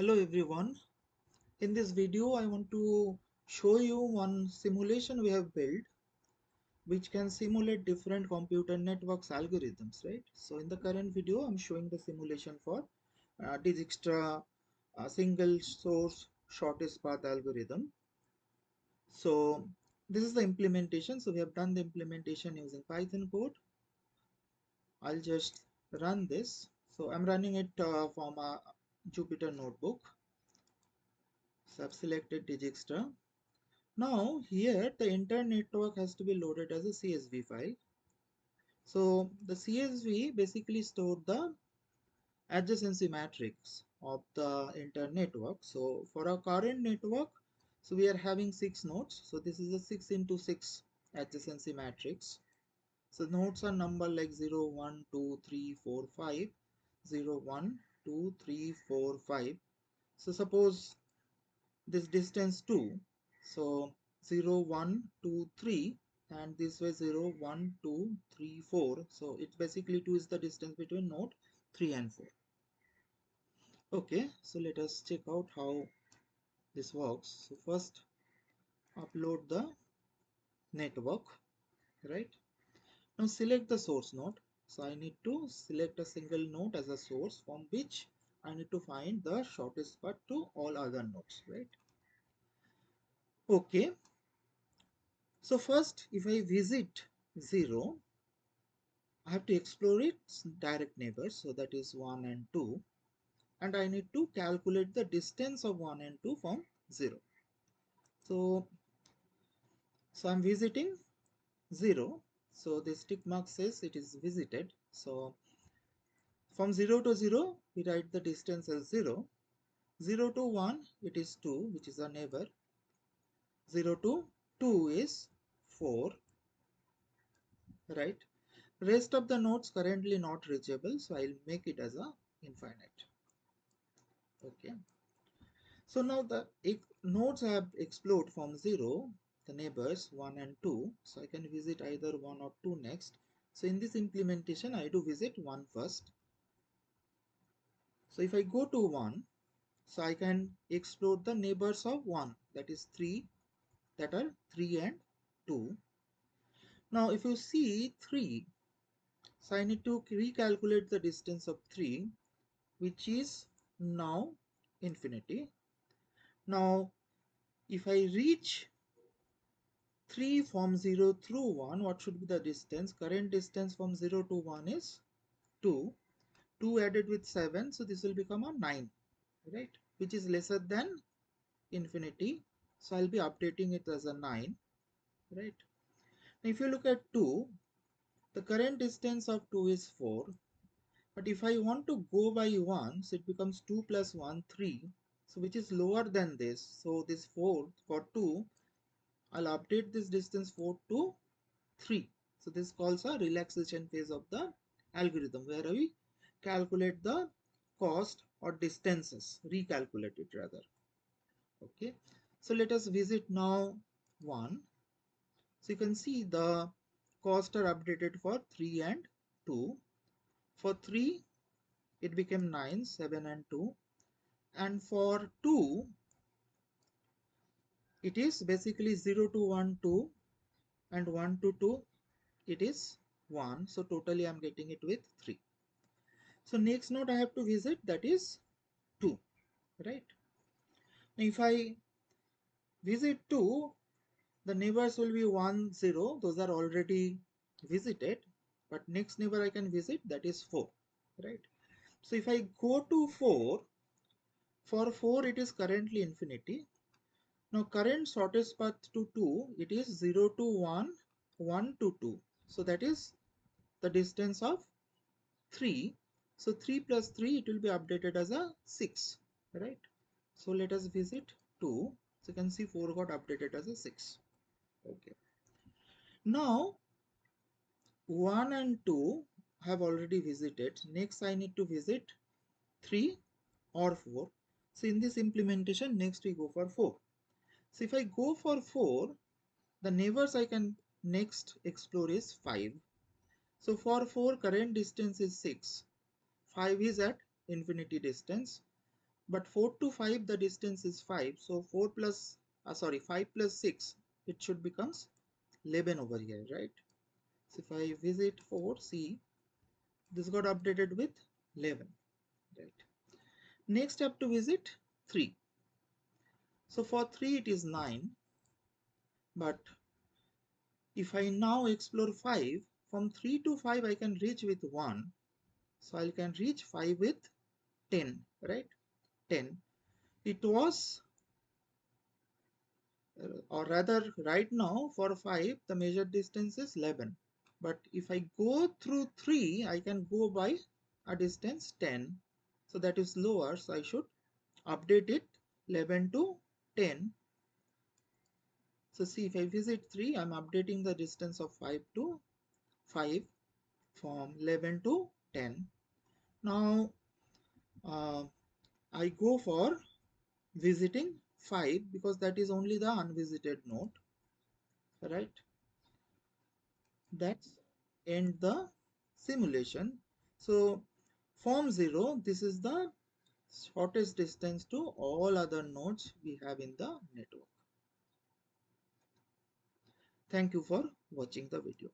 Hello everyone. In this video I want to show you one simulation we have built which can simulate different computer networks algorithms, right? So in the current video I'm showing the simulation for Dijkstra single source shortest path algorithm. So this is the implementation. So we have done the implementation using Python code. I'll just run this. So I'm running it from a Jupyter notebook. So I've selected Dijkstra. Now here the entire network has to be loaded as a CSV file. So the CSV basically stored the adjacency matrix of the entire network. So for our current network, so we are having 6 nodes. So this is a 6 into 6 adjacency matrix. So nodes are numbered like 0, 1, 2, 3, 4, 5, 0, 1, 2, 3, 4, 5. So suppose this distance 2, so 0 1 2 3, and this way 0 1 2 3 4. So it basically 2 is the distance between node 3 and 4. Okay, so let us check out how this works. So first upload the network, right? Now select the source node. So I need to select a single node as a source from which I need to find the shortest path to all other nodes, right? Okay, so first if I visit 0, I have to explore its direct neighbors, so that is 1 and 2, and I need to calculate the distance of 1 and 2 from 0. So, I'm visiting 0, so this tick mark says it is visited. So from 0 to 0, we write the distance as 0. 0 to 1, it is 2, which is a neighbor. 0 to 2 is 4, right? Rest of the nodes currently not reachable, so I'll make it as a infinite. Okay. So now the nodes have explored from 0, the neighbors 1 and 2. So I can visit either 1 or 2 next. So in this implementation, I do visit 1 first. So if I go to 1, so I can explore the neighbors of 1, that is 3, that are 3 and 2. Now if you see 3, so I need to recalculate the distance of 3, which is now infinity. Now if I reach 3 from 0 through 1, what should be the distance? Current distance from 0 to 1 is 2. 2 added with 7, so this will become a 9, right? Which is lesser than infinity. So I'll be updating it as a 9, right? Now if you look at 2, the current distance of 2 is 4. But if I want to go by 1, so it becomes 2 plus 1, 3. So which is lower than this. So this 4 for 2, I'll update this distance 4 to 3. So this calls a relaxation phase of the algorithm, where we calculate the cost or distances, recalculate it rather. Okay, so let us visit now 1. So you can see the costs are updated for 3 and 2. For 3 it became 9, 7 and 2, and for 2 it is basically 0 to 1 2, and 1 to 2 it is 1. So totally I'm getting it with 3. So next node I have to visit, that is 2, right? Now if I visit 2, the neighbors will be 1 0, those are already visited, but next neighbor I can visit, that is 4, right? So if I go to 4, for 4 it is currently infinity. Now current shortest path to 2, it is 0 to 1, 1 to 2, so that is the distance of 3. So 3 plus 3, it will be updated as a 6, right? So let us visit 2. So you can see 4 got updated as a 6. Okay. Now 1 and 2 have already visited. Next I need to visit 3 or 4. So in this implementation, next we go for 4. So if I go for 4, the neighbors I can next explore is 5. So for 4, current distance is 6. 5 is at infinity distance. but 4 to 5 the distance is 5, so 4 plus 5 plus 6, it should becomes 11 over here, right? So if I visit 4, see, this got updated with 11, right? Next I have to visit 3. So for 3 it is 9, but if I now explore 5, from 3 to 5 I can reach with 1, so I can reach 5 with 10, right? 10. It was, or rather right now for 5 the measured distance is 11, but if I go through 3 I can go by a distance 10, so that is lower, so I should update it 11 to 10. So see, if I visit 3, I'm updating the distance of 5 to 5 from 11 to 10. Now uh, I go for visiting 5 because that is only the unvisited node, right? That's end the simulation. So from 0, this is the shortest distance to all other nodes we have in the network. Thank you for watching the video.